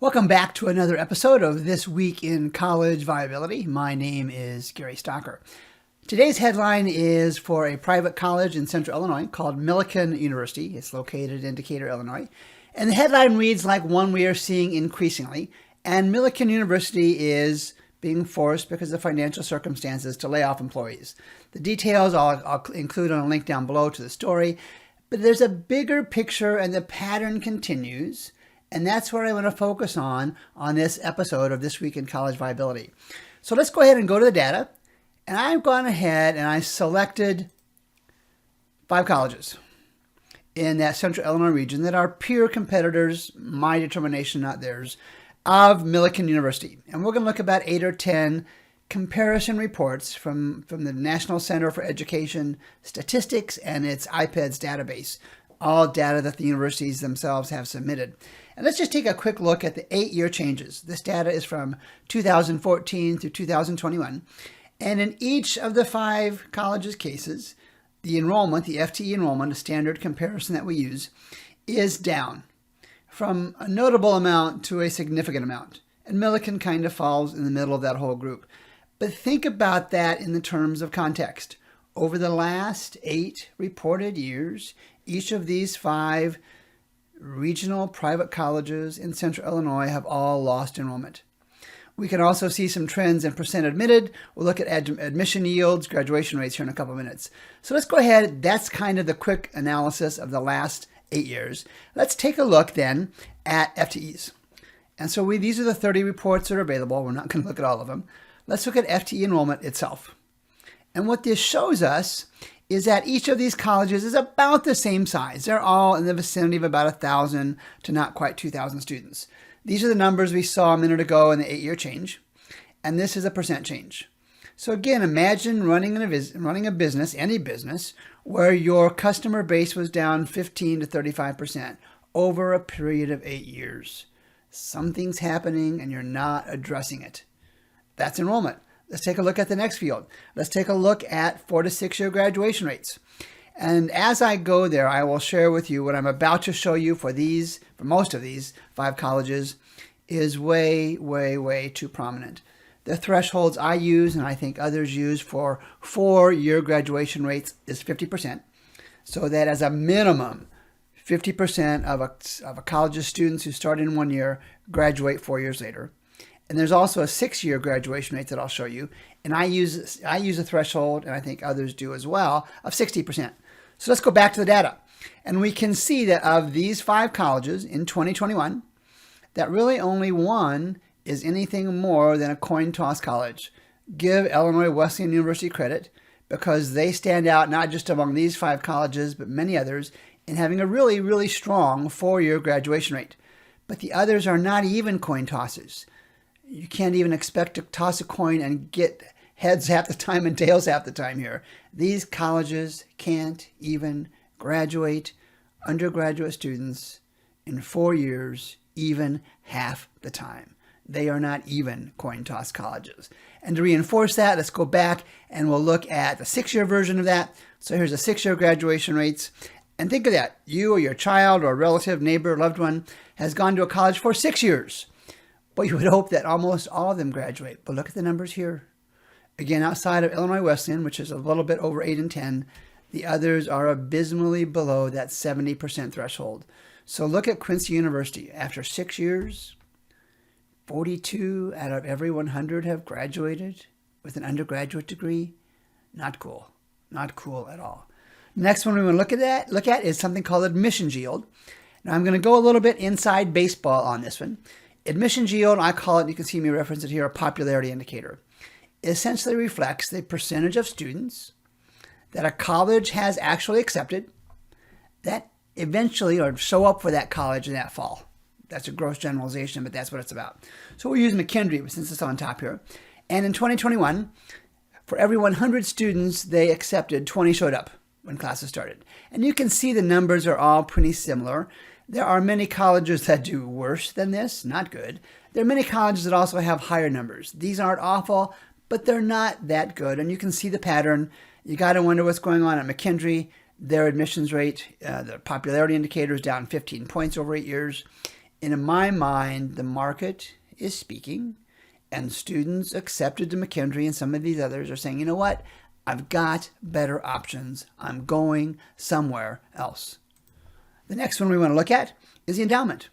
Welcome back to another episode of This Week in College Viability. My name is Gary Stocker. Today's headline is for a private college in central Illinois called Millikin University. It's located in Decatur, Illinois. And the headline reads like one we are seeing increasingly. And Millikin University is being forced because of financial circumstances to lay off employees. The details I'll include on a link down below to the story. But there's a bigger picture and the pattern continues. And that's what I want to focus on this episode of This Week in College Viability. So let's go ahead and go to the data. And I've gone ahead and I selected 5 colleges in that central Illinois region that are peer competitors, my determination, not theirs, of Millikin University. And we're going to look about 8 or 10 comparison reports from the National Center for Education Statistics and its IPEDS database, all data that the universities themselves have submitted. And let's just take a quick look at the 8-year changes. This data is from 2014 through 2021. And in each of the 5 colleges' cases, the enrollment, the FTE enrollment, a standard comparison that we use, is down from a notable amount to a significant amount. And Millikin kind of falls in the middle of that whole group. But think about that in the terms of context. Over the last 8 reported years, each of these 5 regional private colleges in central Illinois have all lost enrollment. We can also see some trends in percent admitted. We'll look at admission yields, graduation rates here in a couple of minutes. So let's go ahead. That's kind of the quick analysis of the last 8 years. Let's take a look then at FTEs. And so these are the 30 reports that are available. We're not going to look at all of them. Let's look at FTE enrollment itself. And what this shows us is that each of these colleges is about the same size. They're all in the vicinity of about 1,000 to not quite 2,000 students. These are the numbers we saw a minute ago in the 8-year change, and this is a percent change. So again, imagine running a business, any business, where your customer base was down 15 to 35% over a period of 8 years. Something's happening and you're not addressing it. That's enrollment. Let's take a look at the next field. Let's take a look at 4 to 6 year graduation rates. And as I go there, I will share with you what I'm about to show you for most of these 5 colleges is way, way, way too prominent. The thresholds I use and I think others use for 4-year graduation rates is 50%. So that as a minimum, 50% of a college's students who start in 1 year graduate 4 years later. And there's also a 6-year graduation rate that I'll show you. And I use a threshold, and I think others do as well, of 60%. So let's go back to the data. And we can see that of these 5 colleges in 2021, that really only one is anything more than a coin toss college. Give Illinois Wesleyan University credit because they stand out not just among these 5 colleges, but many others in having a really, really strong 4-year graduation rate. But the others are not even coin tosses. You can't even expect to toss a coin and get heads half the time and tails half the time here. These colleges can't even graduate undergraduate students in 4 years, even half the time. They are not even coin toss colleges. And to reinforce that, let's go back and we'll look at the 6-year version of that. So here's the 6-year graduation rates. And think of that. You or your child or relative, neighbor, loved one has gone to a college for 6 years. But you would hope that almost all of them graduate. But look at the numbers here. Again, outside of Illinois Wesleyan, which is a little bit over 8 and 10, the others are abysmally below that 70% threshold. So look at Quincy University. After 6 years, 42 out of every 100 have graduated with an undergraduate degree. Not cool. Not cool at all. Next one we want to look at is something called admissions yield. Now I'm going to go a little bit inside baseball on this one. Admissions yield, I call it, you can see me reference it here, a popularity indicator. It essentially reflects the percentage of students that a college has actually accepted that eventually or show up for that college in that fall. That's a gross generalization, but that's what it's about. So we'll use McKendree since it's on top here. And in 2021, for every 100 students they accepted, 20 showed up when classes started. And you can see the numbers are all pretty similar. There are many colleges that do worse than this, not good. There are many colleges that also have higher numbers. These aren't awful, but they're not that good. And you can see the pattern. You got to wonder what's going on at McKendree. Their admissions rate, the popularity indicator is down 15 points over 8 years. And in my mind, the market is speaking, and students accepted to McKendree and some of these others are saying, you know what? I've got better options. I'm going somewhere else. The next one we want to look at is the endowment.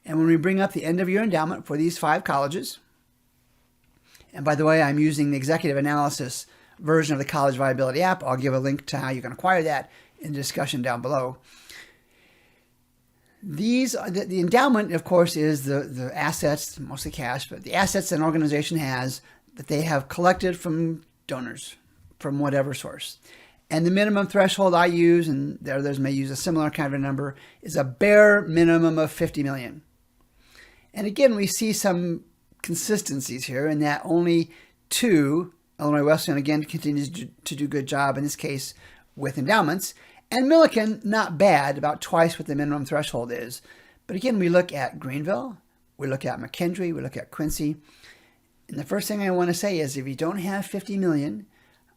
And when we bring up the end of year endowment for these 5 colleges, and by the way, I'm using the executive analysis version of the College Viability app. I'll give a link to how you can acquire that in the discussion down below. The endowment, of course, is the assets, mostly cash, but the assets an organization has that they have collected from donors from whatever source. And the minimum threshold I use, and the others may use a similar kind of number, is a bare minimum of $50 million. And again, we see some consistencies here in that only 2, Illinois Wesleyan again continues to do a good job in this case with endowments, and Millikin, not bad, about twice what the minimum threshold is. But again, we look at Greenville, we look at McKendree, we look at Quincy. And the first thing I want to say is if you don't have $50 million,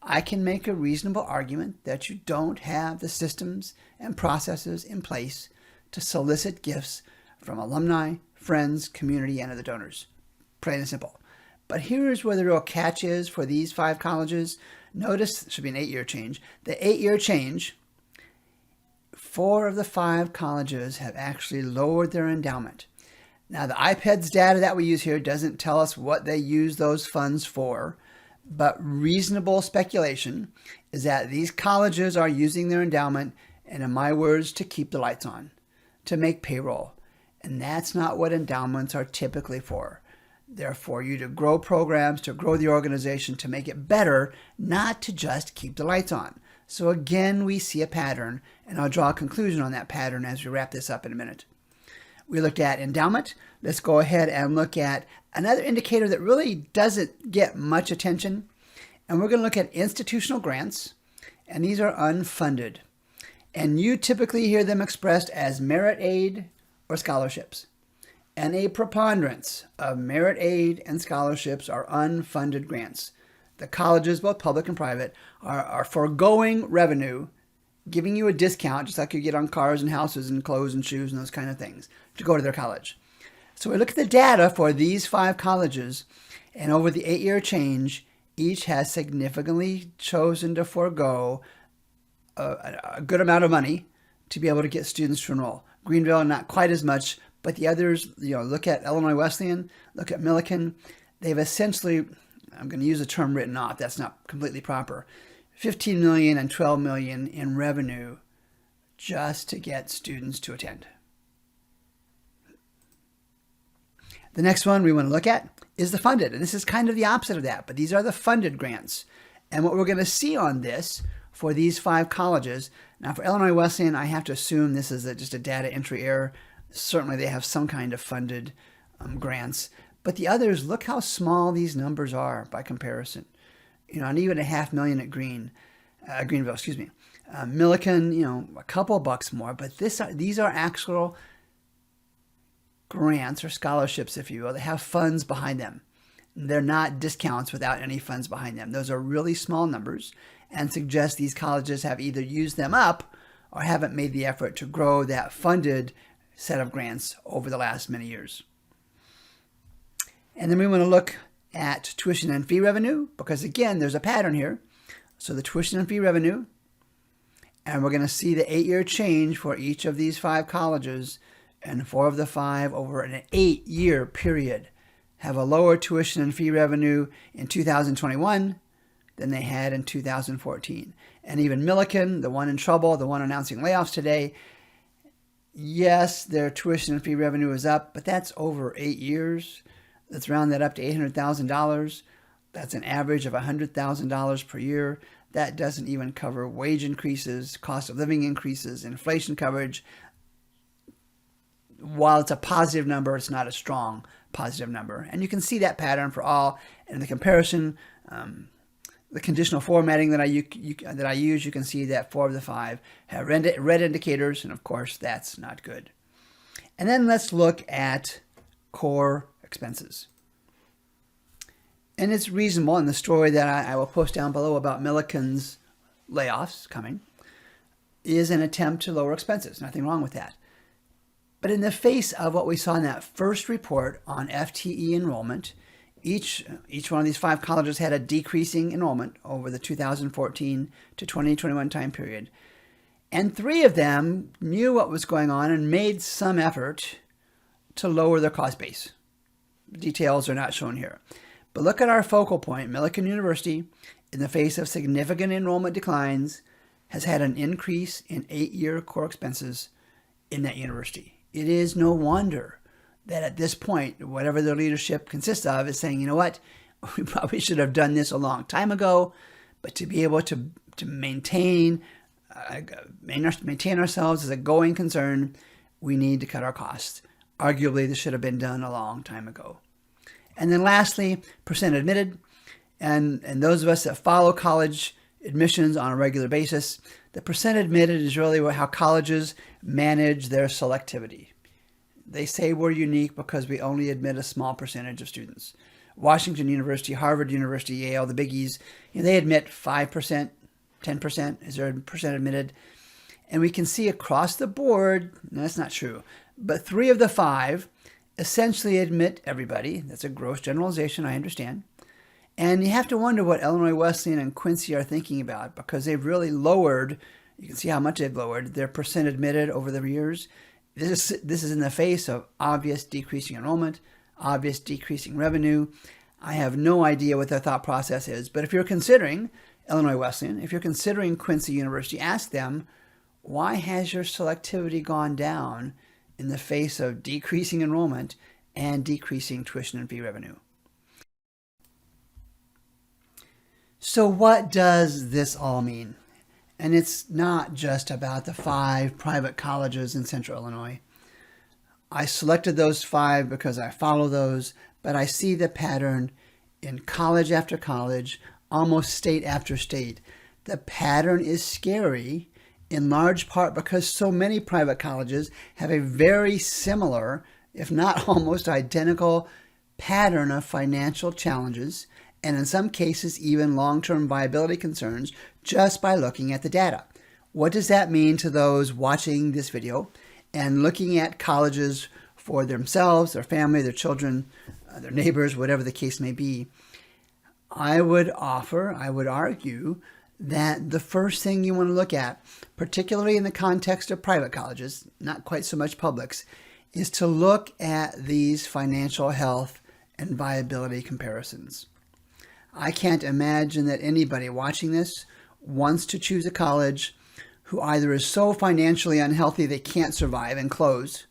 I can make a reasonable argument that you don't have the systems and processes in place to solicit gifts from alumni, friends, community, and other donors. Plain and simple. But here's where the real catch is for these 5 colleges. Notice, it should be an 8-year change. The 8-year change, 4 of the 5 colleges have actually lowered their endowment. Now, the IPEDS data that we use here doesn't tell us what they use those funds for, but reasonable speculation is that these colleges are using their endowment, and in my words, to keep the lights on, to make payroll. And that's not what endowments are typically for. They're for you to grow programs, to grow the organization, to make it better, not to just keep the lights on. So again, we see a pattern, and I'll draw a conclusion on that pattern as we wrap this up in a minute. We looked at endowment. Let's go ahead and look at another indicator that really doesn't get much attention. And we're going to look at institutional grants, and these are unfunded. And you typically hear them expressed as merit aid or scholarships. And a preponderance of merit aid and scholarships are unfunded grants. The colleges, both public and private, are foregoing revenue, giving you a discount, just like you get on cars and houses and clothes and shoes and those kind of things, to go to their college. So we look at the data for these 5 colleges, and over the 8-year change, each has significantly chosen to forego a good amount of money to be able to get students to enroll. Greenville, not quite as much, but the others, look at Illinois Wesleyan, look at Millikin. They've essentially, I'm going to use the term written off, that's not completely proper, $15 million and $12 million in revenue just to get students to attend. The next one we want to look at is the funded, and this is kind of the opposite of that, but these are the funded grants. And what we're going to see on this for these 5 colleges, now for Illinois Wesleyan, I have to assume this is just a data entry error. Certainly they have some kind of funded grants, but the others, look how small these numbers are by comparison. And even $500,000 at Greenville, Millikin, a couple bucks more, but these are actual grants or scholarships, if you will. They have funds behind them. They're not discounts without any funds behind them. Those are really small numbers and suggest these colleges have either used them up or haven't made the effort to grow that funded set of grants over the last many years. And then we want to look at tuition and fee revenue, because again, there's a pattern here. So the tuition and fee revenue, and we're going to see the 8-year change for each of these 5 colleges, and 4 of the 5 over an 8-year period have a lower tuition and fee revenue in 2021 than they had in 2014. And even Millikin, the one in trouble, the one announcing layoffs today, yes, their tuition and fee revenue is up, but that's over 8 years. Let's round that up to $800,000. That's an average of $100,000 per year. That doesn't even cover wage increases, cost of living increases, inflation coverage. While it's a positive number, it's not a strong positive number. And you can see that pattern for all. And the comparison, the conditional formatting that I use, you can see that 4 of the 5 have red indicators, and of course, that's not good. And then let's look at core expenses. And it's reasonable, and the story that I will post down below about Millikin's layoffs coming is an attempt to lower expenses. Nothing wrong with that. But in the face of what we saw in that first report on FTE enrollment, each one of these 5 colleges had a decreasing enrollment over the 2014 to 2021 time period. And 3 of them knew what was going on and made some effort to lower their cost base. Details are not shown here. But look at our focal point. Millikin University, in the face of significant enrollment declines, has had an increase in 8-year core expenses in that university. It is no wonder that at this point, whatever their leadership consists of is saying, you know what, we probably should have done this a long time ago, but to be able to maintain ourselves as a going concern, we need to cut our costs. Arguably, this should have been done a long time ago. And then lastly, percent admitted. And those of us that follow college admissions on a regular basis, the percent admitted is really how colleges manage their selectivity. They say we're unique because we only admit a small percentage of students. Washington University, Harvard University, Yale, the biggies, they admit 5%, 10% is their percent admitted. And we can see across the board, that's not true, but 3 of the 5 essentially admit everybody. That's a gross generalization, I understand. And you have to wonder what Illinois Wesleyan and Quincy are thinking about, because they've really lowered, you can see how much they've lowered, their percent admitted over the years. This is in the face of obvious decreasing enrollment, obvious decreasing revenue. I have no idea what their thought process is, but if you're considering Illinois Wesleyan, if you're considering Quincy University, ask them, why has your selectivity gone down in the face of decreasing enrollment and decreasing tuition and fee revenue? So what does this all mean? And it's not just about the 5 private colleges in Central Illinois. I selected those 5 because I follow those, but I see the pattern in college after college, almost state after state. The pattern is scary, in large part because so many private colleges have a very similar, if not almost identical, pattern of financial challenges, and in some cases even long-term viability concerns, just by looking at the data. What does that mean to those watching this video and looking at colleges for themselves, their family, their children, their neighbors, whatever the case may be? I would argue that the first thing you want to look at, particularly in the context of private colleges, not quite so much publics, is to look at these financial health and viability comparisons. I can't imagine that anybody watching this wants to choose a college who either is so financially unhealthy they can't survive and close,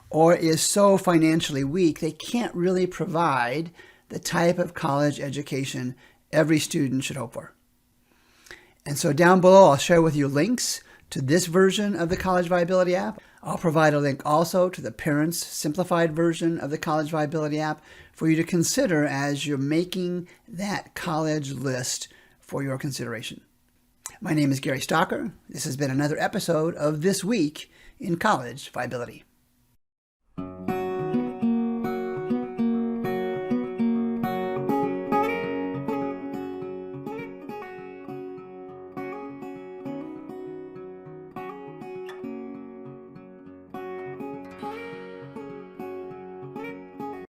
or is so financially weak they can't really provide the type of college education every student should hope for. And so down below, I'll share with you links to this version of the College Viability app. I'll provide a link also to the Parents Simplified version of the College Viability app for you to consider as you're making that college list for your consideration. My name is Gary Stocker. This has been another episode of This Week in College Viability.